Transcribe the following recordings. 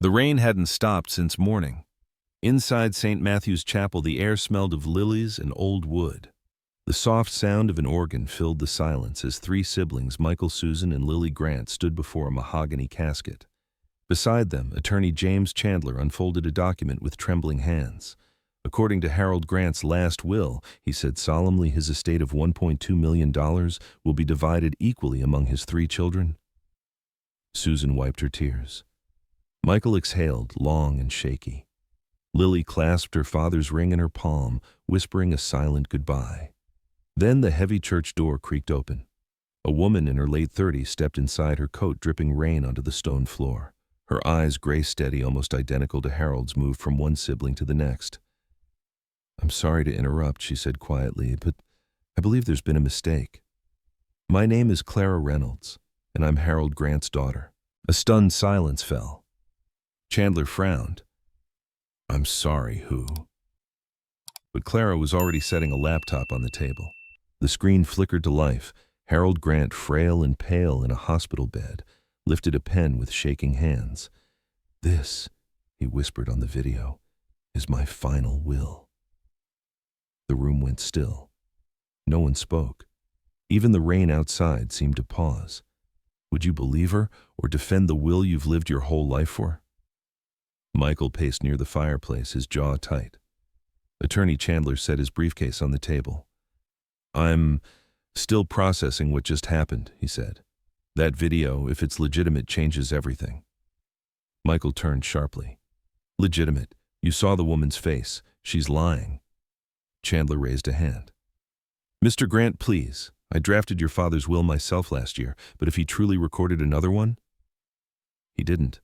The rain hadn't stopped since morning. Inside St. Matthew's Chapel, the air smelled of lilies and old wood. The soft sound of an organ filled the silence as three siblings, Michael, Susan, and Lily Grant, stood before a mahogany casket. Beside them, attorney James Chandler unfolded a document with trembling hands. According to Harold Grant's last will, he said solemnly, his estate of $1.2 million will be divided equally among his three children. Susan wiped her tears. Michael exhaled, long and shaky. Lily clasped her father's ring in her palm, whispering a silent goodbye. Then the heavy church door creaked open. A woman in her late 30s stepped inside, her coat dripping rain onto the stone floor. Her eyes, gray steady, almost identical to Harold's, moved from one sibling to the next. "I'm sorry to interrupt," she said quietly, "but I believe there's been a mistake. My name is Clara Reynolds, and I'm Harold Grant's daughter." A stunned silence fell. Chandler frowned. "I'm sorry, who?" But Clara was already setting a laptop on the table. The screen flickered to life. Harold Grant, frail and pale in a hospital bed, lifted a pen with shaking hands. "This," he whispered on the video, "is my final will." The room went still. No one spoke. Even the rain outside seemed to pause. Would you believe her or defend the will you've lived your whole life for? Michael paced near the fireplace, his jaw tight. Attorney Chandler set his briefcase on the table. "I'm still processing what just happened," he said. "That video, if it's legitimate, changes everything." Michael turned sharply. "Legitimate? You saw the woman's face. She's lying." Chandler raised a hand. "Mr. Grant, please. I drafted your father's will myself last year, but if he truly recorded another one?" "He didn't,"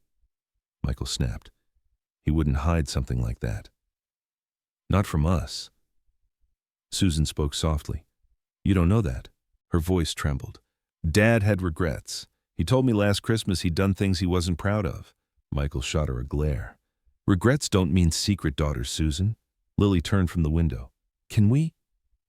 Michael snapped. "He wouldn't hide something like that. Not from us." Susan spoke softly. "You don't know that." Her voice trembled. "Dad had regrets. He told me last Christmas he'd done things he wasn't proud of." Michael shot her a glare. "Regrets don't mean secret, daughter Susan." Lily turned from the window. "Can we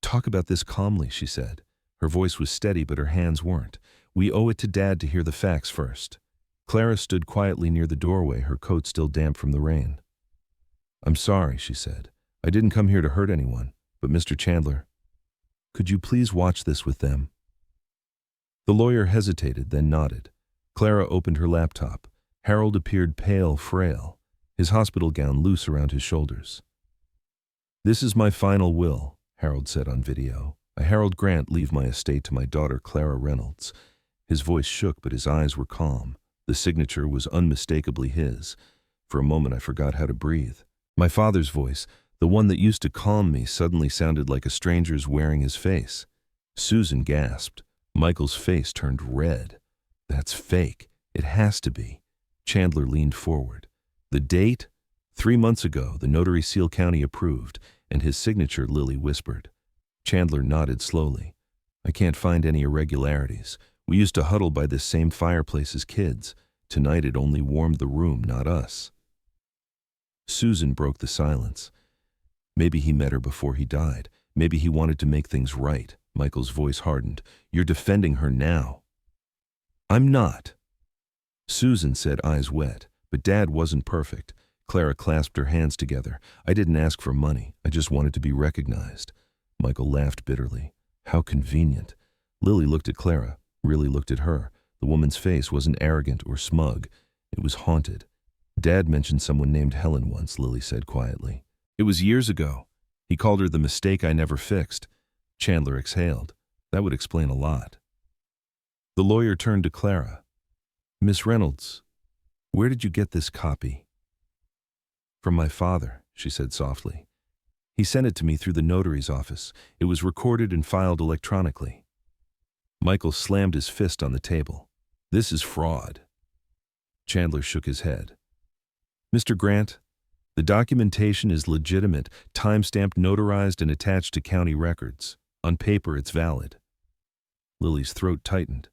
talk about this calmly?" she said. Her voice was steady, but her hands weren't. "We owe it to Dad to hear the facts first." Clara stood quietly near the doorway, her coat still damp from the rain. "I'm sorry," she said. "I didn't come here to hurt anyone, but Mr. Chandler, could you please watch this with them?" The lawyer hesitated, then nodded. Clara opened her laptop. Harold appeared pale, frail, his hospital gown loose around his shoulders. "This is my final will," Harold said on video. "I, Harold Grant, leave my estate to my daughter, Clara Reynolds." His voice shook, but his eyes were calm. The signature was unmistakably his. For a moment I forgot how to breathe. My father's voice, the one that used to calm me, suddenly sounded like a stranger's wearing his face. Susan gasped. Michael's face turned red. "That's fake. It has to be." Chandler leaned forward. "The date? 3 months ago, the notary seal county approved, and his signature," Lily whispered. Chandler nodded slowly. "I can't find any irregularities. We used to huddle by this same fireplace as kids. Tonight it only warmed the room, not us." Susan broke the silence. "Maybe he met her before he died. Maybe he wanted to make things right." Michael's voice hardened. "You're defending her now." "I'm not," Susan said, eyes wet. "But Dad wasn't perfect." Clara clasped her hands together. "I didn't ask for money. I just wanted to be recognized." Michael laughed bitterly. "How convenient." Lily looked at Clara, really looked at her. The woman's face wasn't arrogant or smug. It was haunted. "Dad mentioned someone named Helen once," Lily said quietly. "It was years ago. He called her the mistake I never fixed." Chandler exhaled. "That would explain a lot." The lawyer turned to Clara. "Miss Reynolds, where did you get this copy?" "From my father," she said softly. "He sent it to me through the notary's office. It was recorded and filed electronically." Michael slammed his fist on the table. "This is fraud." Chandler shook his head. "Mr. Grant, the documentation is legitimate, time-stamped, notarized, and attached to county records. On paper, it's valid." Lily's throat tightened.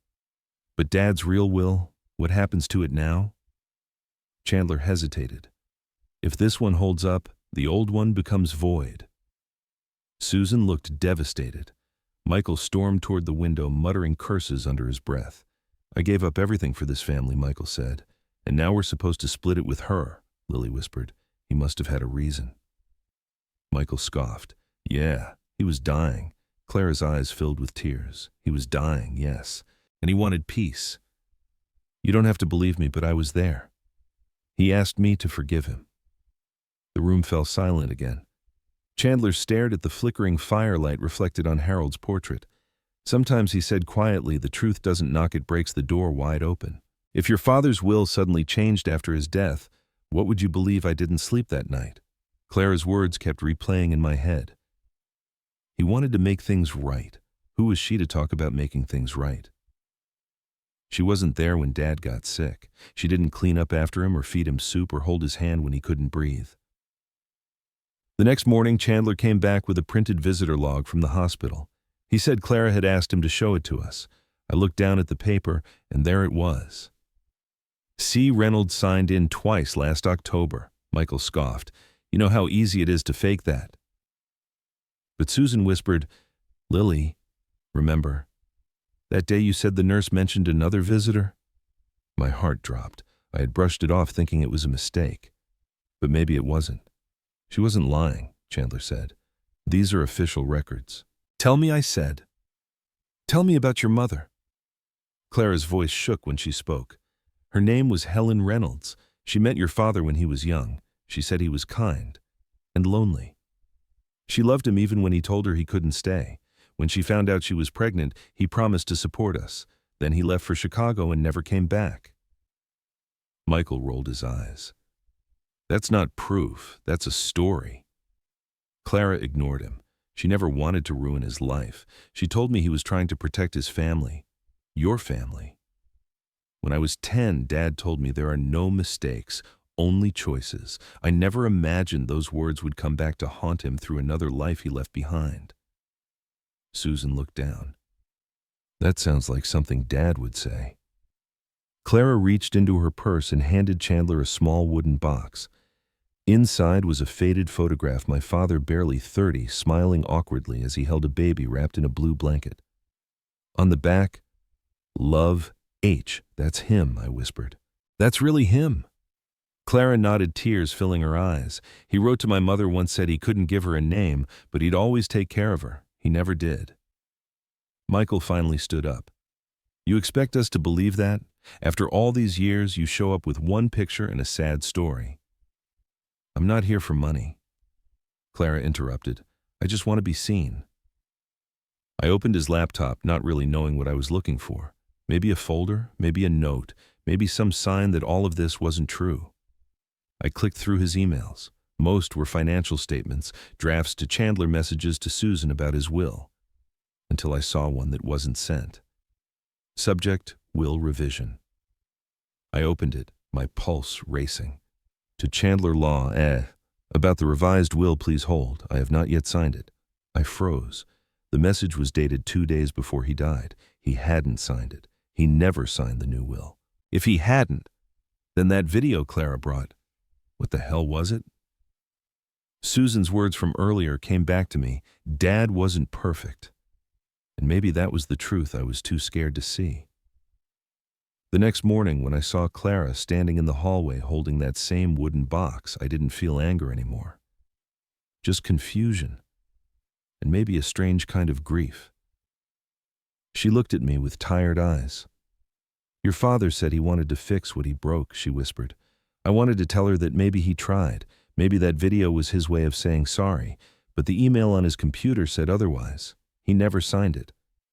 "But Dad's real will, what happens to it now?" Chandler hesitated. "If this one holds up, the old one becomes void." Susan looked devastated. Michael stormed toward the window, muttering curses under his breath. "I gave up everything for this family," Michael said. And now we're supposed to split it with her, Lily whispered. He must have had a reason. Michael scoffed. Yeah, he was dying. Clara's eyes filled with tears. He was dying, yes, and he wanted peace. You don't have to believe me, but I was there. He asked me to forgive him. The room fell silent again. Chandler stared at the flickering firelight reflected on Harold's portrait. Sometimes he said quietly, the truth doesn't knock, it breaks the door wide open. If your father's will suddenly changed after his death, what would you believe I didn't sleep that night? Clara's words kept replaying in my head. He wanted to make things right. Who was she to talk about making things right? She wasn't there when Dad got sick. She didn't clean up after him or feed him soup or hold his hand when he couldn't breathe. The next morning, Chandler came back with a printed visitor log from the hospital. He said Clara had asked him to show it to us. I looked down at the paper, and there it was. C. Reynolds signed in twice last October, Michael scoffed. You know how easy it is to fake that. But Susan whispered, Lily, remember, that day you said the nurse mentioned another visitor? My heart dropped. I had brushed it off thinking it was a mistake. But maybe it wasn't. She wasn't lying, Chandler said. These are official records. Tell me, I said. Tell me about your mother. Clara's voice shook when she spoke. Her name was Helen Reynolds. She met your father when he was young. She said he was kind and lonely. She loved him even when he told her he couldn't stay. When she found out she was pregnant, he promised to support us. Then he left for Chicago and never came back. Michael rolled his eyes. That's not proof, that's a story. Clara ignored him. She never wanted to ruin his life. She told me he was trying to protect his family. Your family. When I was 10, Dad told me there are no mistakes, only choices. I never imagined those words would come back to haunt him through another life he left behind. Susan looked down. That sounds like something Dad would say. Clara reached into her purse and handed Chandler a small wooden box. Inside was a faded photograph, my father, barely 30, smiling awkwardly as he held a baby wrapped in a blue blanket. On the back, Love H. That's him, I whispered. That's really him. Clara nodded, tears filling her eyes. He wrote to my mother once, said he couldn't give her a name, but he'd always take care of her. He never did. Michael finally stood up. You expect us to believe that? After all these years, you show up with one picture and a sad story. I'm not here for money. Clara interrupted. I just want to be seen. I opened his laptop, not really knowing what I was looking for. Maybe a folder, maybe a note, maybe some sign that all of this wasn't true. I clicked through his emails. Most were financial statements, drafts to Chandler, messages to Susan about his will, until I saw one that wasn't sent. Subject, will revision. I opened it, my pulse racing. To Chandler Law, about the revised will, please hold. I have not yet signed it. I froze. The message was dated 2 days before he died. He hadn't signed it. He never signed the new will. If he hadn't, then that video Clara brought, what the hell was it? Susan's words from earlier came back to me. Dad wasn't perfect. And maybe that was the truth I was too scared to see. The next morning, when I saw Clara standing in the hallway holding that same wooden box, I didn't feel anger anymore. Just confusion, and maybe a strange kind of grief. She looked at me with tired eyes. Your father said he wanted to fix what he broke, she whispered. I wanted to tell her that maybe he tried. Maybe that video was his way of saying sorry, but the email on his computer said otherwise. He never signed it.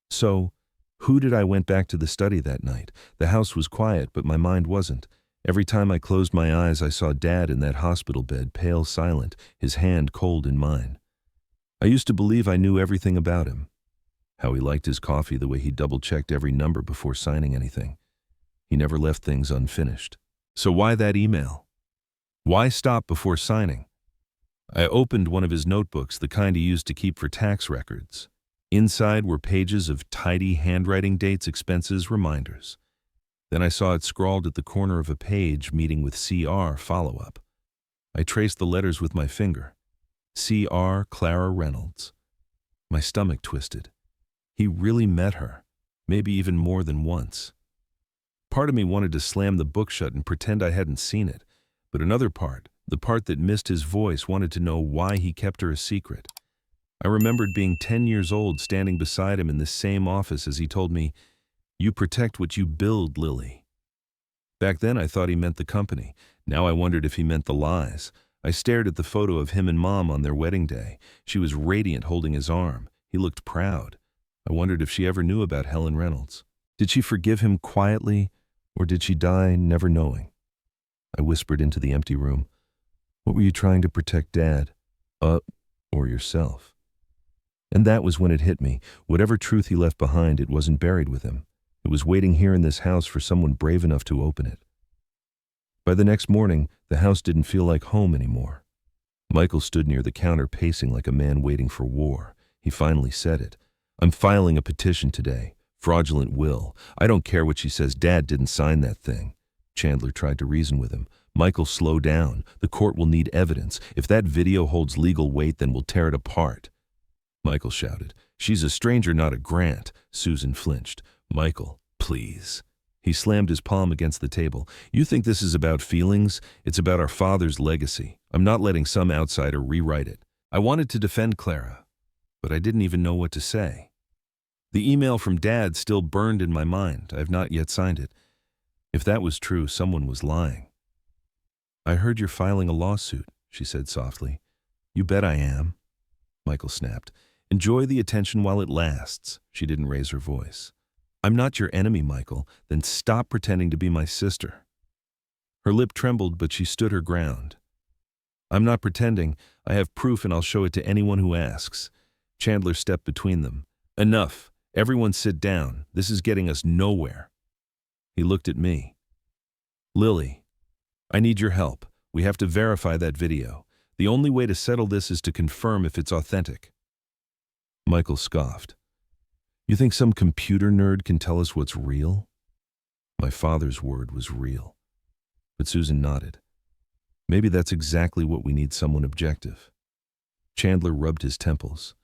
So, who did I went back to the study that night? The house was quiet, but my mind wasn't. Every time I closed my eyes, I saw Dad in that hospital bed, pale, silent, his hand cold in mine. I used to believe I knew everything about him. How he liked his coffee, the way he double-checked every number before signing anything. He never left things unfinished. So why that email? Why stop before signing? I opened one of his notebooks, the kind he used to keep for tax records. Inside were pages of tidy handwriting, dates, expenses, reminders. Then I saw it scrawled at the corner of a page, meeting with CR, follow-up. I traced the letters with my finger. CR, Clara Reynolds. My stomach twisted. He really met her, maybe even more than once. Part of me wanted to slam the book shut and pretend I hadn't seen it, but another part, the part that missed his voice, wanted to know why he kept her a secret. I remembered being 10 years old, standing beside him in this same office as he told me, "You protect what you build, Lily." Back then I thought he meant the company. Now I wondered if he meant the lies. I stared at the photo of him and Mom on their wedding day. She was radiant, holding his arm. He looked proud. I wondered if she ever knew about Helen Reynolds. Did she forgive him quietly, or did she die never knowing? I whispered into the empty room. "What were you trying to protect, Dad? Or yourself?" And that was when it hit me. Whatever truth he left behind, it wasn't buried with him. It was waiting here in this house for someone brave enough to open it. By the next morning, the house didn't feel like home anymore. Michael stood near the counter, pacing like a man waiting for war. He finally said it. "I'm filing a petition today. Fraudulent will. I don't care what she says. Dad didn't sign that thing." Chandler tried to reason with him. "Michael, slow down. The court will need evidence. If that video holds legal weight, then we'll tear it apart." Michael shouted, "She's a stranger, not a grant." Susan flinched. "Michael, please." He slammed his palm against the table. "You think this is about feelings? It's about our father's legacy. I'm not letting some outsider rewrite it." I wanted to defend Clara, but I didn't even know what to say. The email from Dad still burned in my mind. I have not yet signed it. If that was true, someone was lying. "I heard you're filing a lawsuit," she said softly. "You bet I am," Michael snapped. "Enjoy the attention while it lasts." She didn't raise her voice. "I'm not your enemy, Michael. Then stop pretending to be my sister." Her lip trembled, but she stood her ground. "I'm not pretending. I have proof, and I'll show it to anyone who asks." Chandler stepped between them. "Enough. Everyone sit down. This is getting us nowhere." He looked at me. "Lily, I need your help. We have to verify that video. The only way to settle this is to confirm if it's authentic." Michael scoffed. "You think some computer nerd can tell us what's real?" My father's word was real. But Susan nodded. "Maybe that's exactly what we need, someone objective." Chandler rubbed his temples.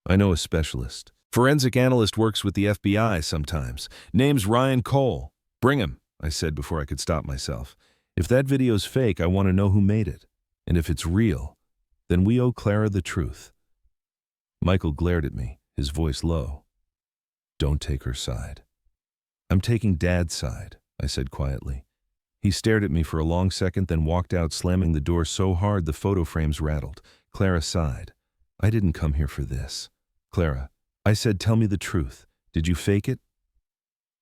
"I know a specialist. Forensic analyst, works with the FBI sometimes. Name's Ryan Cole. Bring him," I said before I could stop myself. "If that video's fake, I want to know who made it. And if it's real, then we owe Clara the truth." Michael glared at me, his voice low. "Don't take her side." "I'm taking Dad's side," I said quietly. He stared at me for a long second, then walked out, slamming the door so hard the photo frames rattled. Clara sighed. "I didn't come here for this." "Clara," I said, "tell me the truth. Did you fake it?"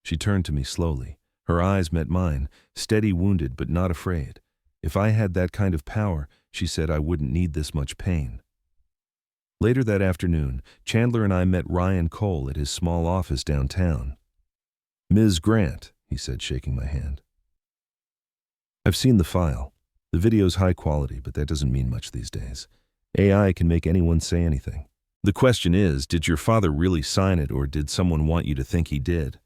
She turned to me slowly. Her eyes met mine, steady, wounded, but not afraid. "If I had that kind of power," she said, "I wouldn't need this much pain." Later that afternoon, Chandler and I met Ryan Cole at his small office downtown. "Ms. Grant," he said, shaking my hand. "I've seen the file. The video's high quality, but that doesn't mean much these days. AI can make anyone say anything. The question is, did your father really sign it, or did someone want you to think he did?"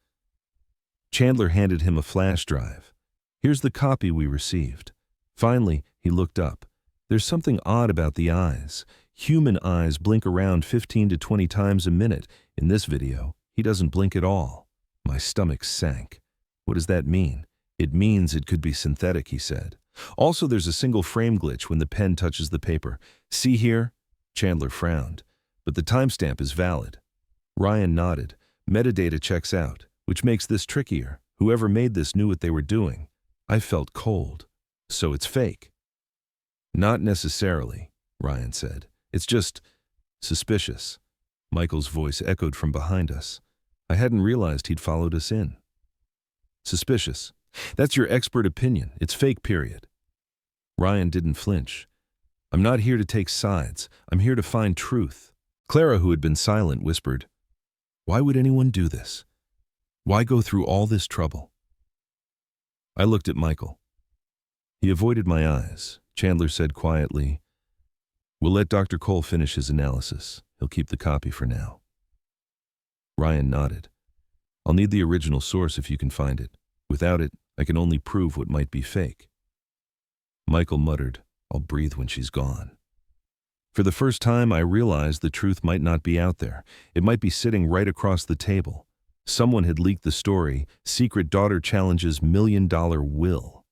Chandler handed him a flash drive. "Here's the copy we received." Finally, he looked up. "There's something odd about the eyes. Human eyes blink around 15 to 20 times a minute. In this video, he doesn't blink at all." My stomach sank. "What does that mean?" "It means it could be synthetic," he said. "Also, there's a single frame glitch when the pen touches the paper. See here?" Chandler frowned. "But the timestamp is valid." Ryan nodded. "Metadata checks out, which makes this trickier. Whoever made this knew what they were doing." I felt cold. "So it's fake?" "Not necessarily," Ryan said. "It's just suspicious." Michael's voice echoed from behind us. I hadn't realized he'd followed us in. "Suspicious. That's your expert opinion. It's fake, period." Ryan didn't flinch. "I'm not here to take sides. I'm here to find truth." Clara, who had been silent, whispered, "Why would anyone do this? Why go through all this trouble?" I looked at Michael. He avoided my eyes. Chandler said quietly, "We'll let Dr. Cole finish his analysis. He'll keep the copy for now." Ryan nodded. "I'll need the original source if you can find it. Without it, I can only prove what might be fake." Michael muttered, "I'll breathe when she's gone." For the first time, I realized the truth might not be out there. It might be sitting right across the table. Someone had leaked the story, secret daughter challenges $1,000,000 will.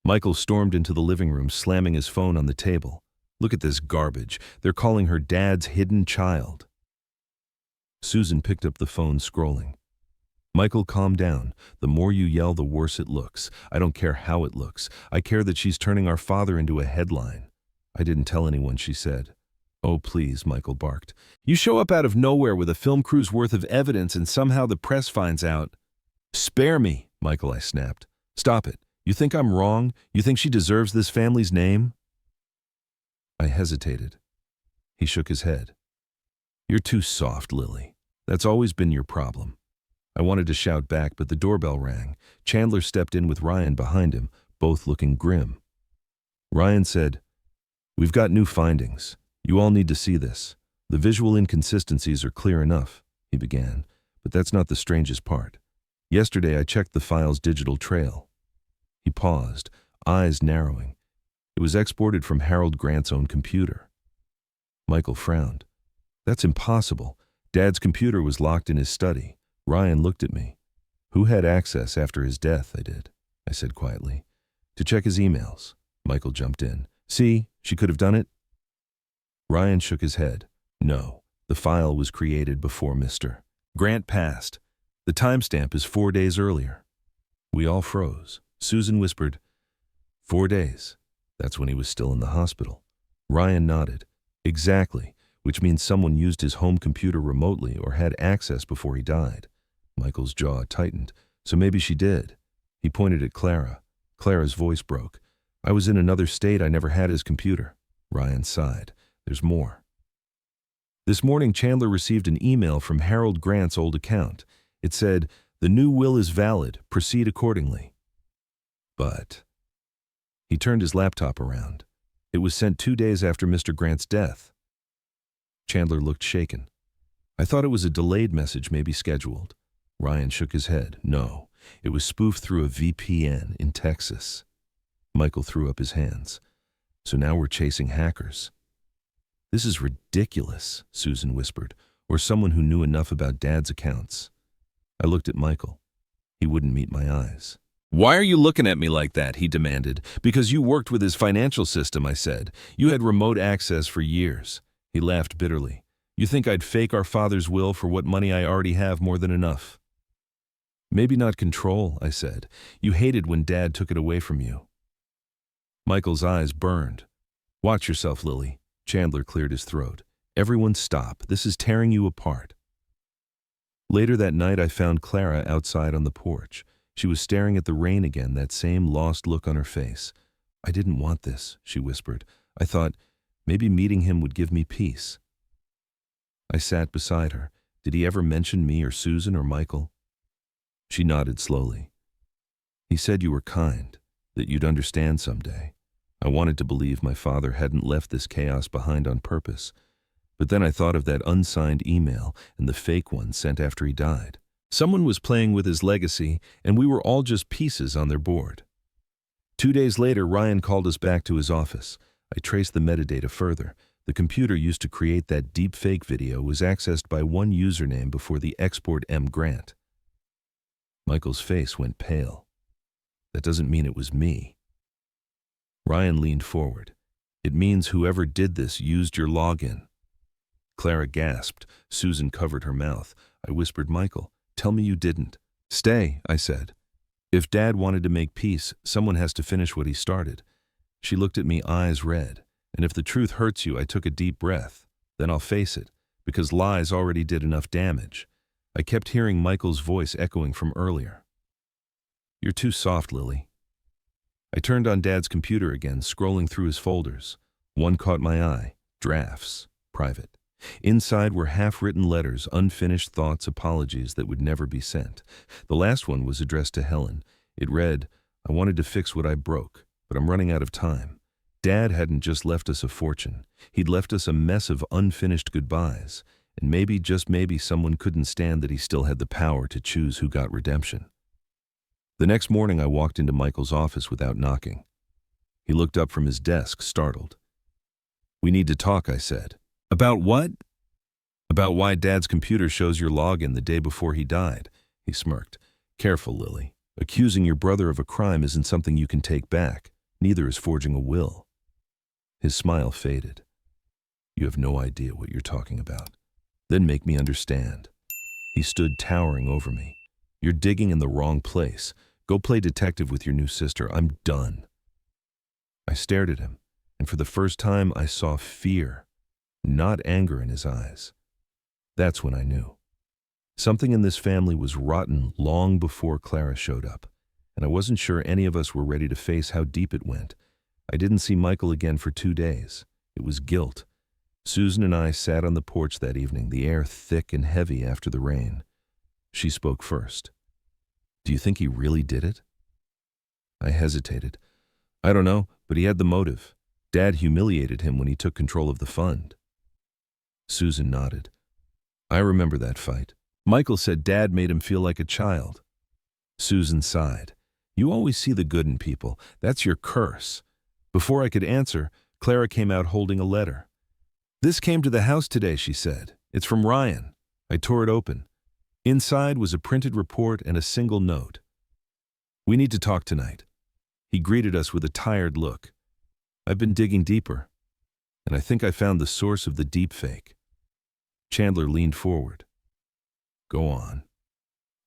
Michael stormed into the living room, slamming his phone on the table. Look at this garbage. They're calling her Dad's hidden child. Susan picked up the phone, scrolling. Michael, calm down. The more you yell, the worse it looks. I don't care how it looks. I care that she's turning our father into a headline. I didn't tell anyone, she said. Oh, please, Michael barked. You show up out of nowhere with a film crew's worth of evidence and somehow the press finds out. Spare me, Michael, I snapped. Stop it. You think I'm wrong? You think she deserves this family's name? I hesitated. He shook his head. You're too soft, Lily. That's always been your problem. I wanted to shout back, but the doorbell rang. Chandler stepped in with Ryan behind him, both looking grim. Ryan said, "We've got new findings. You all need to see this. The visual inconsistencies are clear enough," he began, "but that's not the strangest part. Yesterday I checked the file's digital trail." He paused, eyes narrowing. It was exported from Harold Grant's own computer. Michael frowned. That's impossible. Dad's computer was locked in his study. Ryan looked at me. Who had access after his death? I said quietly. To check his emails. Michael jumped in. See, she could have done it? Ryan shook his head. No, the file was created before Mr. Grant passed. The timestamp is 4 days earlier. We all froze. Susan whispered, 4 days. That's when he was still in the hospital. Ryan nodded. Exactly, which means someone used his home computer remotely or had access before he died. Michael's jaw tightened. So maybe she did. He pointed at Clara. Clara's voice broke. I was in another state. I never had his computer. Ryan sighed. There's more. This morning, Chandler received an email from Harold Grant's old account. It said, "The new will is valid. Proceed accordingly." But he turned his laptop around. It was sent 2 days after Mr. Grant's death. Chandler looked shaken. I thought it was a delayed message, maybe scheduled. Ryan shook his head. No, it was spoofed through a VPN in Texas. Michael threw up his hands. So now we're chasing hackers. This is ridiculous, Susan whispered, or someone who knew enough about Dad's accounts. I looked at Michael. He wouldn't meet my eyes. Why are you looking at me like that? He demanded. Because you worked with his financial system, I said. You had remote access for years. He laughed bitterly. You think I'd fake our father's will for what money I already have more than enough? Maybe not control, I said. You hated when Dad took it away from you. Michael's eyes burned. Watch yourself, Lily. Chandler cleared his throat. Everyone stop. This is tearing you apart. Later that night, I found Clara outside on the porch. She was staring at the rain again, that same lost look on her face. I didn't want this, she whispered. I thought, maybe meeting him would give me peace. I sat beside her. Did he ever mention me or Susan or Michael? She nodded slowly. He said you were kind, that you'd understand someday. I wanted to believe my father hadn't left this chaos behind on purpose. But then I thought of that unsigned email and the fake one sent after he died. Someone was playing with his legacy, and we were all just pieces on their board. 2 days later, Ryan called us back to his office. I traced the metadata further. The computer used to create that deepfake video was accessed by one username before the export M. Grant. Michael's face went pale. That doesn't mean it was me. Ryan leaned forward. It means whoever did this used your login. Clara gasped. Susan covered her mouth. I whispered, Michael, tell me you didn't. Stay, I said. If Dad wanted to make peace, someone has to finish what he started. She looked at me, eyes red. And if the truth hurts you, I took a deep breath. Then I'll face it, because lies already did enough damage. I kept hearing Michael's voice echoing from earlier. You're too soft, Lily. I turned on Dad's computer again, scrolling through his folders. One caught my eye. Drafts. Private. Inside were half-written letters, unfinished thoughts, apologies that would never be sent. The last one was addressed to Helen. It read, I wanted to fix what I broke, but I'm running out of time. Dad hadn't just left us a fortune. He'd left us a mess of unfinished goodbyes. And maybe, just maybe, someone couldn't stand that he still had the power to choose who got redemption. The next morning, I walked into Michael's office without knocking. He looked up from his desk, startled. We need to talk, I said. About what? About why Dad's computer shows your login the day before he died, he smirked. Careful, Lily. Accusing your brother of a crime isn't something you can take back. Neither is forging a will. His smile faded. You have no idea what you're talking about. Then make me understand. He stood towering over me. You're digging in the wrong place. Go play detective with your new sister. I'm done. I stared at him, and for the first time I saw fear, not anger in his eyes. That's when I knew. Something in this family was rotten long before Clara showed up, and I wasn't sure any of us were ready to face how deep it went. I didn't see Michael again for 2 days. It was guilt. Susan and I sat on the porch that evening, the air thick and heavy after the rain. She spoke first. Do you think he really did it? I hesitated. I don't know, but he had the motive. Dad humiliated him when he took control of the fund. Susan nodded. I remember that fight. Michael said Dad made him feel like a child. Susan sighed. You always see the good in people. That's your curse. Before I could answer, Clara came out holding a letter. This came to the house today, she said. It's from Ryan. I tore it open. Inside was a printed report and a single note. We need to talk tonight. He greeted us with a tired look. I've been digging deeper, and I think I found the source of the deepfake. Chandler leaned forward. Go on.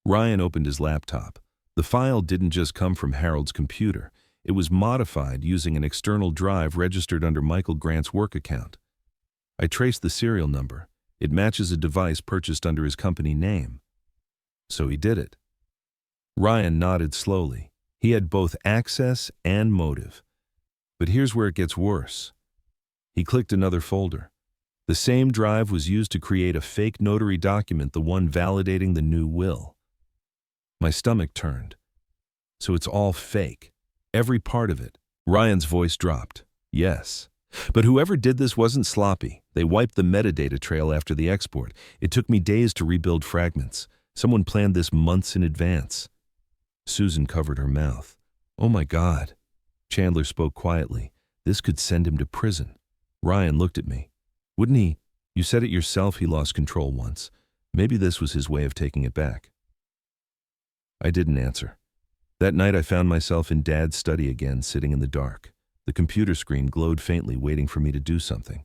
Ryan opened his laptop. The file didn't just come from Harold's computer. It was modified using an external drive registered under Michael Grant's work account. I traced the serial number. It matches a device purchased under his company name. So he did it. Ryan nodded slowly. He had both access and motive. But here's where it gets worse. He clicked another folder. The same drive was used to create a fake notary document, the one validating the new will. My stomach turned. So it's all fake. Every part of it. Ryan's voice dropped. Yes. But whoever did this wasn't sloppy. They wiped the metadata trail after the export. It took me days to rebuild fragments. Someone planned this months in advance. Susan covered her mouth. Oh my God. Chandler spoke quietly. This could send him to prison. Ryan looked at me. Wouldn't he? You said it yourself, he lost control once. Maybe this was his way of taking it back. I didn't answer. That night I found myself in Dad's study again, sitting in the dark. The computer screen glowed faintly, waiting for me to do something.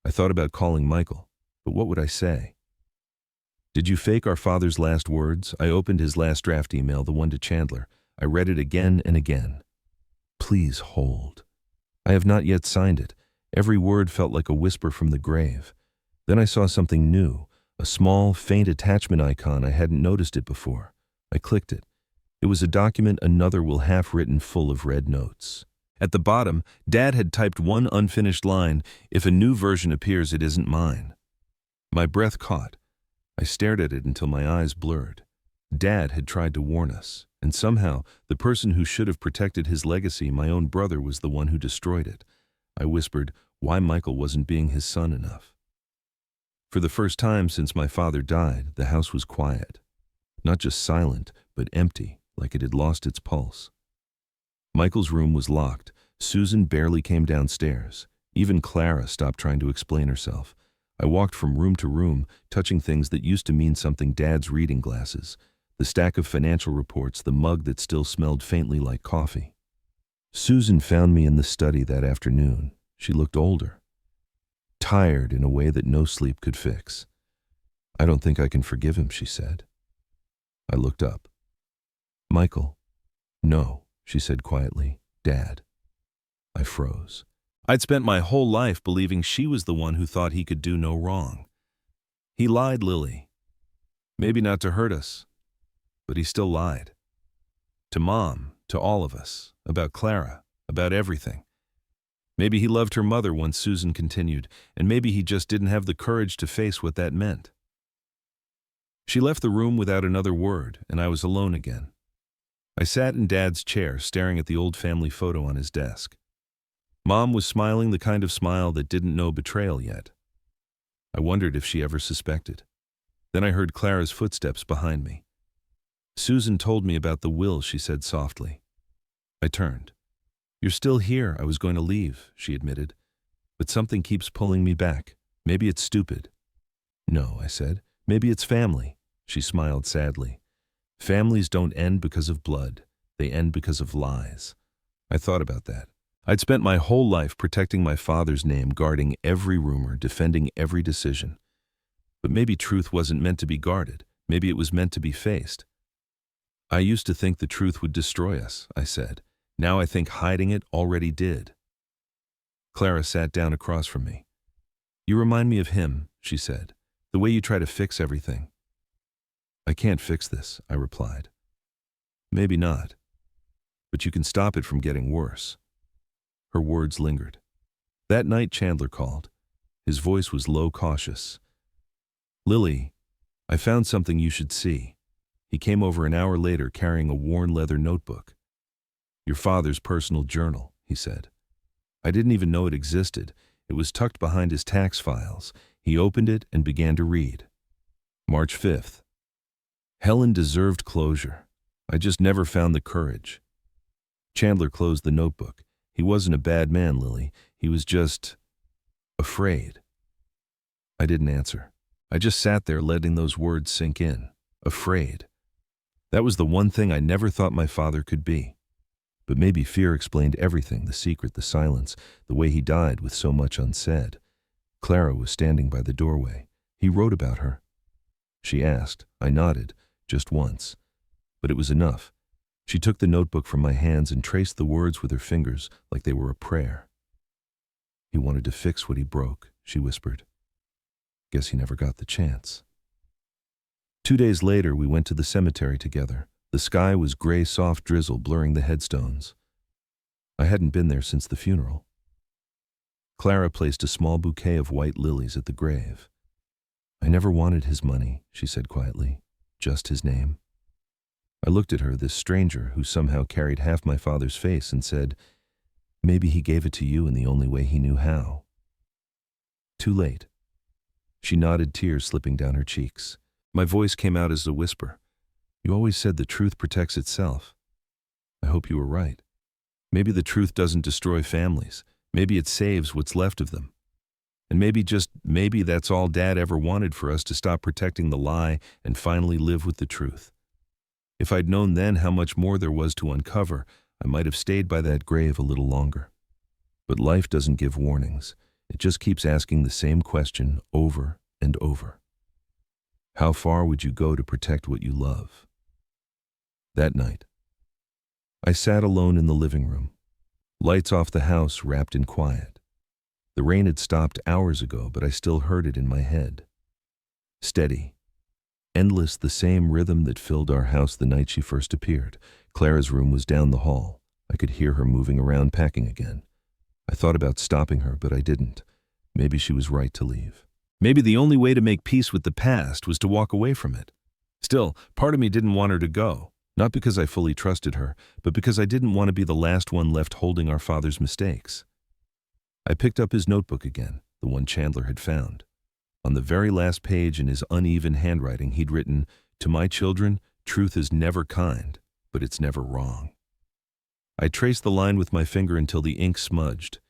I thought about calling Michael, but what would I say? Did you fake our father's last words? I opened his last draft email, the one to Chandler. I read it again and again. Please hold. I have not yet signed it. Every word felt like a whisper from the grave. Then I saw something new, a small, faint attachment icon. I hadn't noticed it before. I clicked it. It was a document, another will half-written, full of red notes. At the bottom, Dad had typed one unfinished line, if a new version appears, it isn't mine. My breath caught. I stared at it until my eyes blurred. Dad had tried to warn us, and somehow the person who should have protected his legacy, my own brother, was the one who destroyed it. I whispered why Michael wasn't being his son enough. For the first time since my father died, the house was quiet. Not just silent, but empty, like it had lost its pulse. Michael's room was locked. Susan barely came downstairs. Even Clara stopped trying to explain herself. I walked from room to room, touching things that used to mean something: Dad's reading glasses, the stack of financial reports, the mug that still smelled faintly like coffee. Susan found me in the study that afternoon. She looked older, tired in a way that no sleep could fix. I don't think I can forgive him, she said. I looked up. Michael. No, she said quietly. Dad. I froze. I'd spent my whole life believing she was the one who thought he could do no wrong. He lied, Lily. Maybe not to hurt us, but he still lied. To Mom, to all of us, about Clara, about everything. Maybe he loved her mother, once Susan continued, and maybe he just didn't have the courage to face what that meant. She left the room without another word, and I was alone again. I sat in Dad's chair, staring at the old family photo on his desk. Mom was smiling, the kind of smile that didn't know betrayal yet. I wondered if she ever suspected. Then I heard Clara's footsteps behind me. Susan told me about the will, she said softly. I turned. You're still here. I was going to leave, she admitted. But something keeps pulling me back. Maybe it's stupid. No, I said. Maybe it's family. She smiled sadly. Families don't end because of blood. They end because of lies. I thought about that. I'd spent my whole life protecting my father's name, guarding every rumor, defending every decision. But maybe truth wasn't meant to be guarded. Maybe it was meant to be faced. I used to think the truth would destroy us, I said. Now I think hiding it already did. Clara sat down across from me. You remind me of him, she said, the way you try to fix everything. I can't fix this, I replied. Maybe not, but you can stop it from getting worse. Her words lingered. That night Chandler called. His voice was low, cautious. Lily, I found something you should see. He came over an hour later carrying a worn leather notebook. Your father's personal journal, he said. I didn't even know it existed. It was tucked behind his tax files. He opened it and began to read. March 5th. Helen deserved closure. I just never found the courage. Chandler closed the notebook. He wasn't a bad man, Lily. He was just afraid. I didn't answer. I just sat there letting those words sink in. Afraid. That was the one thing I never thought my father could be. But maybe fear explained everything, the secret, the silence, the way he died with so much unsaid. Clara was standing by the doorway. He wrote about her. She asked. I nodded, just once. But it was enough. She took the notebook from my hands and traced the words with her fingers like they were a prayer. He wanted to fix what he broke, she whispered. Guess he never got the chance. 2 days later, we went to the cemetery together. The sky was gray, soft drizzle blurring the headstones. I hadn't been there since the funeral. Clara placed a small bouquet of white lilies at the grave. I never wanted his money, she said quietly, just his name. I looked at her, this stranger who somehow carried half my father's face, and said, maybe he gave it to you in the only way he knew how. Too late. She nodded, tears slipping down her cheeks. My voice came out as a whisper. You always said the truth protects itself. I hope you were right. Maybe the truth doesn't destroy families. Maybe it saves what's left of them. And maybe, just maybe, that's all Dad ever wanted, for us to stop protecting the lie and finally live with the truth. If I'd known then how much more there was to uncover, I might have stayed by that grave a little longer. But life doesn't give warnings. It just keeps asking the same question over and over. How far would you go to protect what you love? That night, I sat alone in the living room. Lights off, the house wrapped in quiet. The rain had stopped hours ago, but I still heard it in my head. Steady, endless, the same rhythm that filled our house the night she first appeared. Clara's room was down the hall. I could hear her moving around, packing again. I thought about stopping her, but I didn't. Maybe she was right to leave. Maybe the only way to make peace with the past was to walk away from it. Still, part of me didn't want her to go. Not because I fully trusted her, but because I didn't want to be the last one left holding our father's mistakes. I picked up his notebook again, the one Chandler had found. On the very last page, in his uneven handwriting, he'd written, "To my children, truth is never kind, but it's never wrong." I traced the line with my finger until the ink smudged.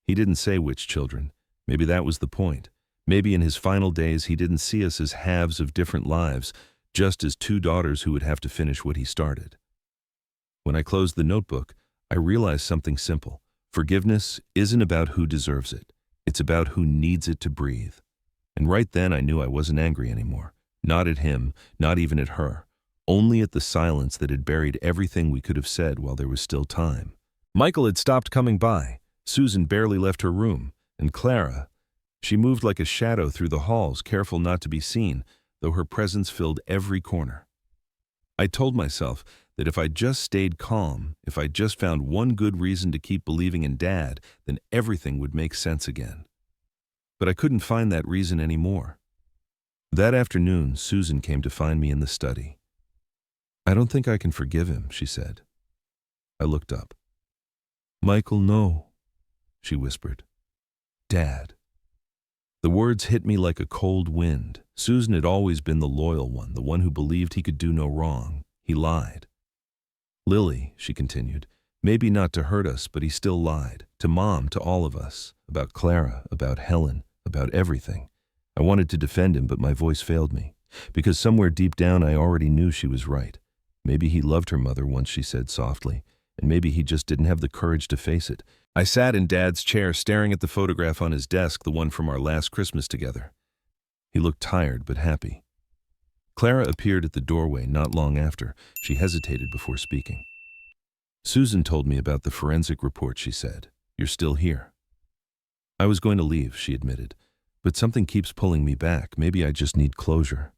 He didn't say which children. Maybe that was the point. Maybe in his final days he didn't see us as halves of different lives, just as two daughters who would have to finish what he started. When I closed the notebook, I realized something simple. Forgiveness isn't about who deserves it. It's about who needs it to breathe. And right then I knew I wasn't angry anymore. Not at him, not even at her. Only at the silence that had buried everything we could have said while there was still time. Michael had stopped coming by. Susan barely left her room. And Clara, she moved like a shadow through the halls, careful not to be seen, though her presence filled every corner. I told myself that if I just stayed calm, if I just found one good reason to keep believing in Dad, then everything would make sense again. But I couldn't find that reason anymore. That afternoon, Susan came to find me in the study. "I don't think I can forgive him," she said. I looked up. "Michael, no," she whispered. "Dad." The words hit me like a cold wind. Susan had always been the loyal one, the one who believed he could do no wrong. He lied. "Lily," she continued, "maybe not to hurt us, but he still lied. To Mom, to all of us. About Clara, about Helen, about everything. I wanted to defend him, but my voice failed me. Because somewhere deep down I already knew she was right. Maybe he loved her mother once, she said softly, and maybe he just didn't have the courage to face it. I sat in Dad's chair staring at the photograph on his desk, the one from our last Christmas together. He looked tired but happy. Clara appeared at the doorway not long after. She hesitated before speaking. Susan told me about the forensic report, she said. You're still here. I was going to leave, she admitted, but something keeps pulling me back. Maybe I just need closure.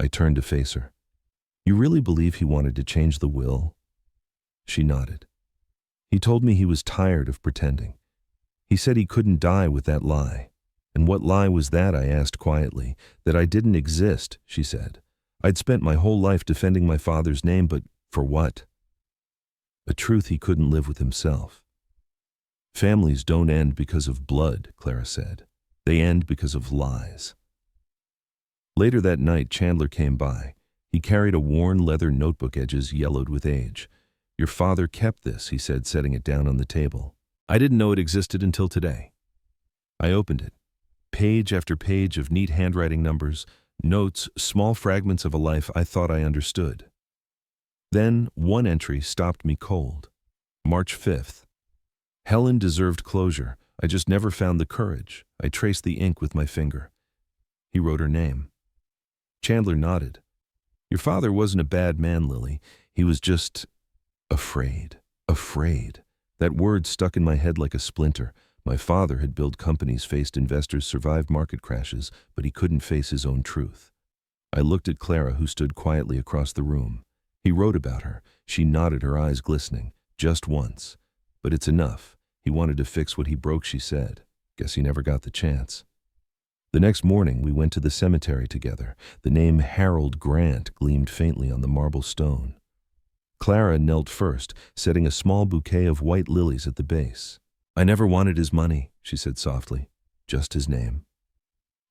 I turned to face her. You really believe he wanted to change the will? She nodded. He told me he was tired of pretending. He said he couldn't die with that lie. And what lie was that? I asked quietly. That I didn't exist, she said. I'd spent my whole life defending my father's name, but for what? A truth he couldn't live with himself. Families don't end because of blood, Clara said. They end because of lies. Later that night, Chandler came by. He carried a worn leather notebook, edges yellowed with age. Your father kept this, he said, setting it down on the table. I didn't know it existed until today. I opened it. Page after page of neat handwriting, numbers, notes, small fragments of a life I thought I understood. Then one entry stopped me cold. March 5th. Helen deserved closure. I just never found the courage. I traced the ink with my finger. He wrote her name. Chandler nodded. Your father wasn't a bad man, Lily. He was just afraid. Afraid. That word stuck in my head like a splinter. My father had built companies, faced investors, survived market crashes, but he couldn't face his own truth. I looked at Clara, who stood quietly across the room. He wrote about her. She nodded, her eyes glistening. Just once. But it's enough. He wanted to fix what he broke, she said. Guess he never got the chance. The next morning, we went to the cemetery together. The name Harold Grant gleamed faintly on the marble stone. Clara knelt first, setting a small bouquet of white lilies at the base. I never wanted his money, she said softly. Just his name.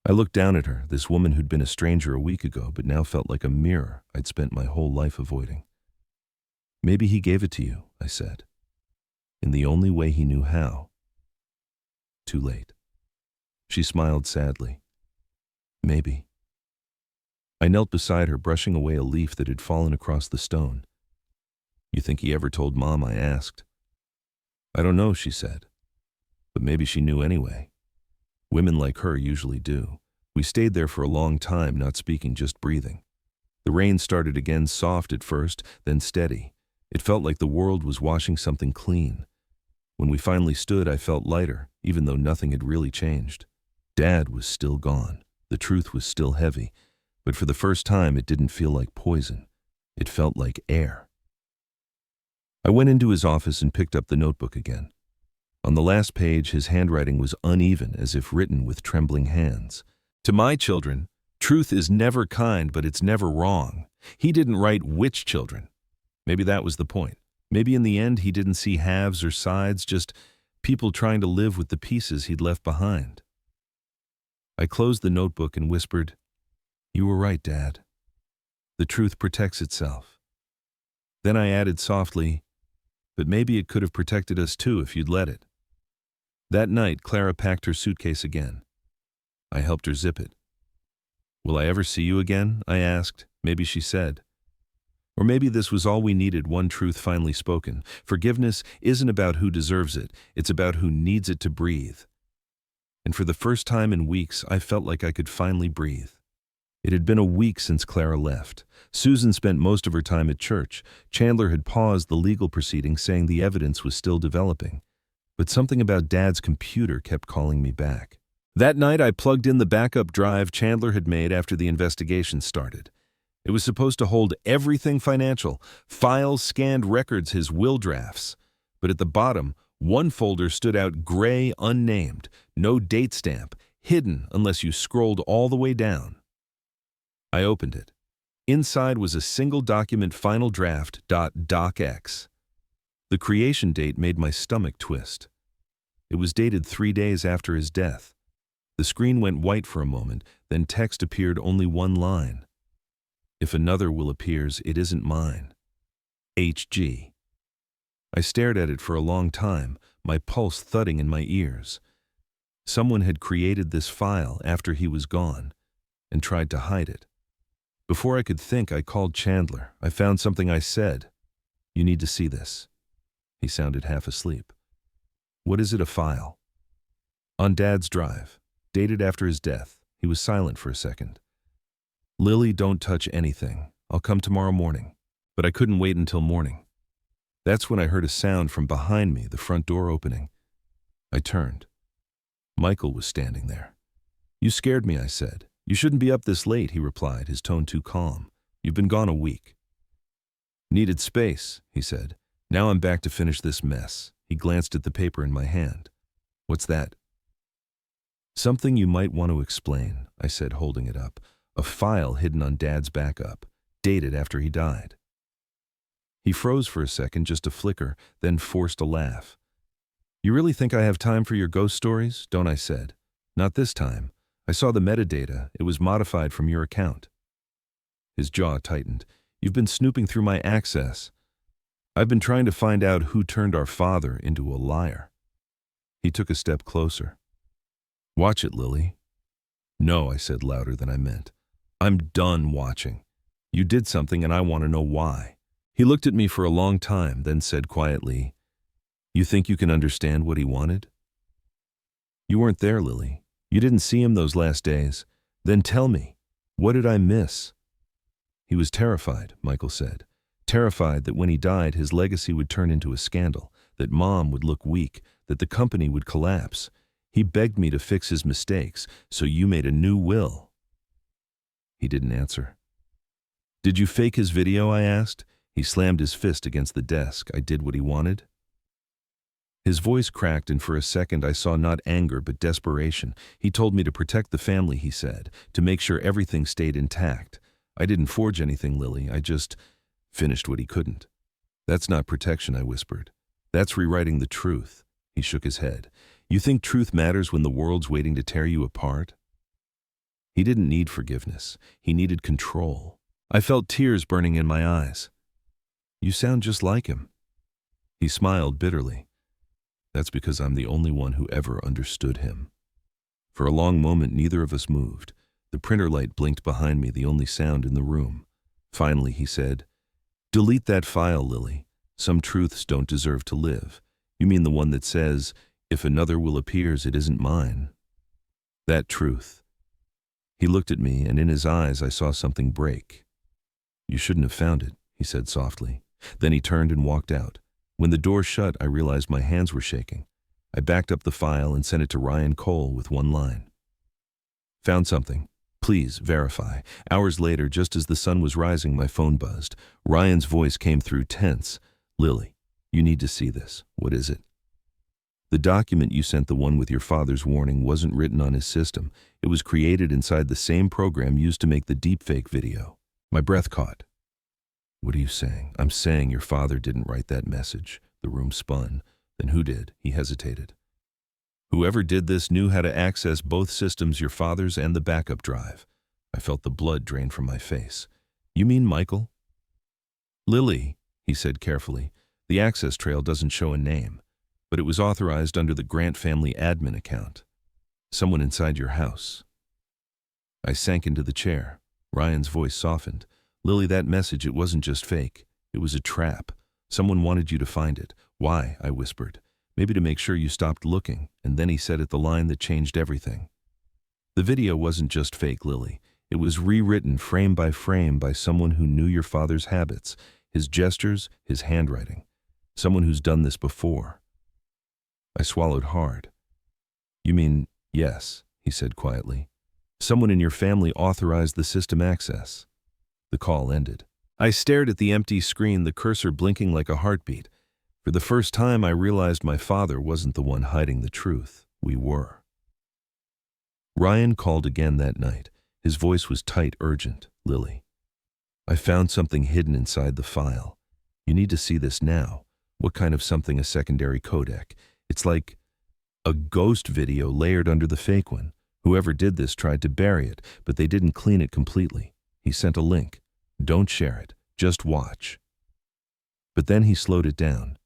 I looked down at her, this woman who'd been a stranger a week ago, but now felt like a mirror I'd spent my whole life avoiding. Maybe he gave it to you, I said. In the only way he knew how. Too late. She smiled sadly. Maybe. I knelt beside her, brushing away a leaf that had fallen across the stone. You think he ever told Mom? I asked. I don't know, she said. But maybe she knew anyway. Women like her usually do. We stayed there for a long time, not speaking, just breathing. The rain started again, soft at first, then steady. It felt like the world was washing something clean. When we finally stood, I felt lighter, even though nothing had really changed. Dad was still gone. The truth was still heavy. But for the first time, it didn't feel like poison. It felt like air. I went into his office and picked up the notebook again. On the last page, his handwriting was uneven, as if written with trembling hands. To my children, truth is never kind, but it's never wrong. He didn't write which children. Maybe that was the point. Maybe in the end he didn't see halves or sides, just people trying to live with the pieces he'd left behind. I closed the notebook and whispered, You were right, Dad. The truth protects itself. Then I added softly, But maybe it could have protected us too if you'd let it. That night, Clara packed her suitcase again. I helped her zip it. Will I ever see you again? I asked. Maybe she said. Or maybe this was all we needed, one truth finally spoken. Forgiveness isn't about who deserves it, it's about who needs it to breathe. And for the first time in weeks, I felt like I could finally breathe. It had been a week since Clara left. Susan spent most of her time at church. Chandler had paused the legal proceedings, saying the evidence was still developing. But something about Dad's computer kept calling me back. That night, I plugged in the backup drive Chandler had made after the investigation started. It was supposed to hold everything financial, files, scanned records, his will drafts. But at the bottom, one folder stood out gray, unnamed, no date stamp, hidden unless you scrolled all the way down. I opened it. Inside was a single document, final draft, .docx. The creation date made my stomach twist. It was dated 3 days after his death. The screen went white for a moment, then text appeared, only one line. If another will appears, it isn't mine. H.G. I stared at it for a long time, my pulse thudding in my ears. Someone had created this file after he was gone and tried to hide it. Before I could think, I called Chandler. I found something, I said. You need to see this. He sounded half asleep. What is it, a file? On Dad's drive, dated after his death. He was silent for a second. Lily, don't touch anything. I'll come tomorrow morning. But I couldn't wait until morning. That's when I heard a sound from behind me, the front door opening. I turned. Michael was standing there. You scared me, I said. You shouldn't be up this late, he replied, his tone too calm. You've been gone a week. Needed space, he said. Now I'm back to finish this mess. He glanced at the paper in my hand. What's that? Something you might want to explain, I said, holding it up. A file hidden on Dad's backup, dated after he died. He froze for a second, just a flicker, then forced a laugh. You really think I have time for your ghost stories? Don't I said. Not this time. I saw the metadata. It was modified from your account. His jaw tightened. You've been snooping through my access. I've been trying to find out who turned our father into a liar. He took a step closer. Watch it, Lily. No, I said louder than I meant. I'm done watching. You did something and I want to know why. He looked at me for a long time, then said quietly, You think you can understand what he wanted? You weren't there, Lily. You didn't see him those last days. Then tell me, what did I miss? He was terrified, Michael said. Terrified that when he died, his legacy would turn into a scandal, that Mom would look weak, that the company would collapse. He begged me to fix his mistakes, so you made a new will. He didn't answer. Did you fake his video, I asked. He slammed his fist against the desk. I did what he wanted. His voice cracked, and for a second I saw not anger but desperation. He told me to protect the family, he said, to make sure everything stayed intact. I didn't forge anything, Lily. I just finished what he couldn't. That's not protection, I whispered. That's rewriting the truth. He shook his head. You think truth matters when the world's waiting to tear you apart? He didn't need forgiveness. He needed control. I felt tears burning in my eyes. You sound just like him. He smiled bitterly. That's because I'm the only one who ever understood him. For a long moment, neither of us moved. The printer light blinked behind me, the only sound in the room. Finally, he said, Delete that file, Lily. Some truths don't deserve to live. You mean the one that says, if another will appears, it isn't mine. That truth. He looked at me, and in his eyes I saw something break. You shouldn't have found it, he said softly. Then he turned and walked out. When the door shut, I realized my hands were shaking. I backed up the file and sent it to Ryan Cole with one line. Found something. Please verify. Hours later, just as the sun was rising, my phone buzzed. Ryan's voice came through, tense. Lily, you need to see this. What is it? The document you sent, the one with your father's warning, wasn't written on his system. It was created inside the same program used to make the deepfake video. My breath caught. What are you saying? I'm saying your father didn't write that message. The room spun. Then who did? He hesitated. Whoever did this knew how to access both systems, your father's and the backup drive. I felt the blood drain from my face. You mean Michael? Lily, he said carefully. The access trail doesn't show a name, but it was authorized under the Grant family admin account. Someone inside your house. I sank into the chair. Ryan's voice softened. Lily, that message, it wasn't just fake. It was a trap. Someone wanted you to find it. Why? I whispered. Maybe to make sure you stopped looking. And then he said it, the line that changed everything. The video wasn't just fake, Lily. It was rewritten frame by frame by someone who knew your father's habits, his gestures, his handwriting. Someone who's done this before. I swallowed hard. You mean, yes, he said quietly. Someone in your family authorized the system access. The call ended. I stared at the empty screen, the cursor blinking like a heartbeat. For the first time, I realized my father wasn't the one hiding the truth. We were. Ryan called again that night. His voice was tight, urgent. Lily, I found something hidden inside the file. You need to see this now. What kind of something? A secondary codec. It's like a ghost video layered under the fake one. Whoever did this tried to bury it, but they didn't clean it completely. He sent a link. Don't share it. Just watch. But then he slowed it down.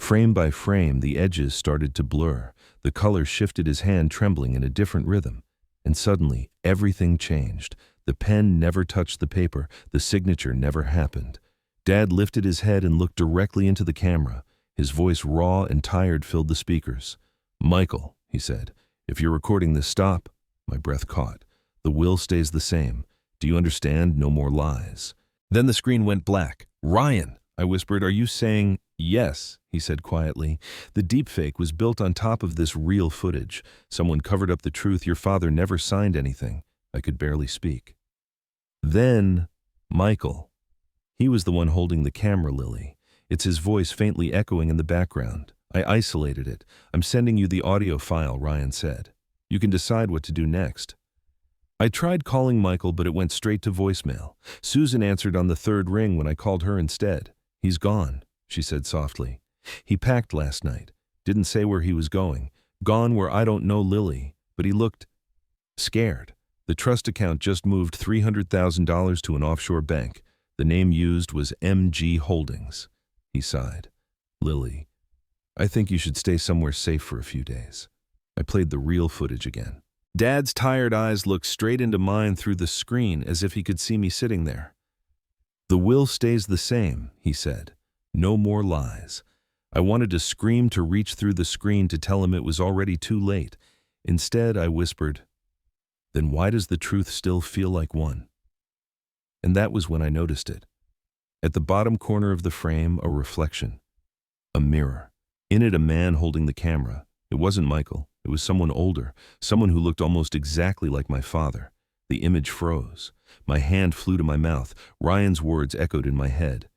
Frame by frame, the edges started to blur. The color shifted, his hand trembling in a different rhythm. And suddenly, everything changed. The pen never touched the paper. The signature never happened. Dad lifted his head and looked directly into the camera. His voice, raw and tired, filled the speakers. "Michael," he said, "if you're recording this, stop." My breath caught. "The will stays the same. Do you understand? No more lies." Then the screen went black. "Ryan," I whispered, "are you saying—" "Yes," he said quietly. "The deepfake was built on top of this real footage. Someone covered up the truth. Your father never signed anything." I could barely speak. Then, Michael. He was the one holding the camera, Lily. It's his voice faintly echoing in the background. I isolated it. "I'm sending you the audio file," Ryan said. "You can decide what to do next." I tried calling Michael, but it went straight to voicemail. Susan answered on the third ring when I called her instead. "He's gone," she said softly. "He packed last night. Didn't say where he was going. Gone where I don't know, Lily. But he looked scared. The trust account just moved $300,000 to an offshore bank. The name used was MG Holdings." He sighed. "Lily, I think you should stay somewhere safe for a few days." I played the real footage again. Dad's tired eyes looked straight into mine through the screen as if he could see me sitting there. "The will stays the same," he said. "No more lies." I wanted to scream, to reach through the screen to tell him it was already too late. Instead, I whispered, "Then why does the truth still feel like one?" And that was when I noticed it. At the bottom corner of the frame, a reflection. A mirror. In it, a man holding the camera. It wasn't Michael. It was someone older, someone who looked almost exactly like my father. The image froze. My hand flew to my mouth. Ryan's words echoed in my head.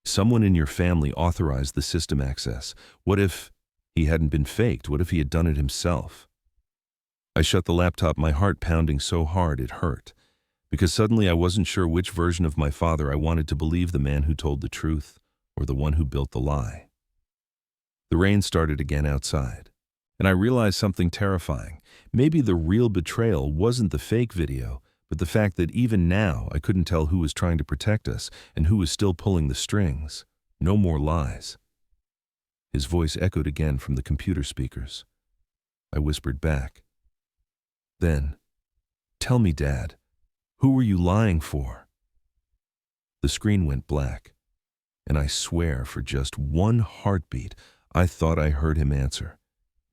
"Someone in your family authorized the system access. What if he hadn't been faked? What if he had done it himself?" I shut the laptop, my heart pounding so hard it hurt. Because suddenly I wasn't sure which version of my father I wanted to believe, the man who told the truth or the one who built the lie. The rain started again outside, and I realized something terrifying. Maybe the real betrayal wasn't the fake video, but the fact that even now I couldn't tell who was trying to protect us and who was still pulling the strings. No more lies. His voice echoed again from the computer speakers. I whispered back. "Then, tell me, Dad, who were you lying for?" The screen went black, and I swear for just one heartbeat, I thought I heard him answer.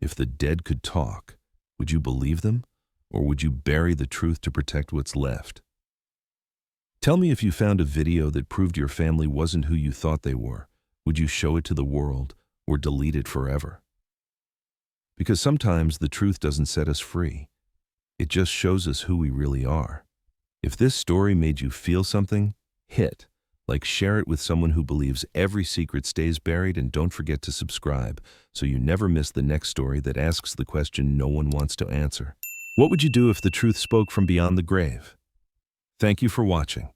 "If the dead could talk, would you believe them? Or would you bury the truth to protect what's left? Tell me, if you found a video that proved your family wasn't who you thought they were, would you show it to the world or delete it forever?" Because sometimes the truth doesn't set us free. It just shows us who we really are. If this story made you feel something, share it with someone who believes every secret stays buried, and don't forget to subscribe so you never miss the next story that asks the question no one wants to answer. What would you do if the truth spoke from beyond the grave? Thank you for watching.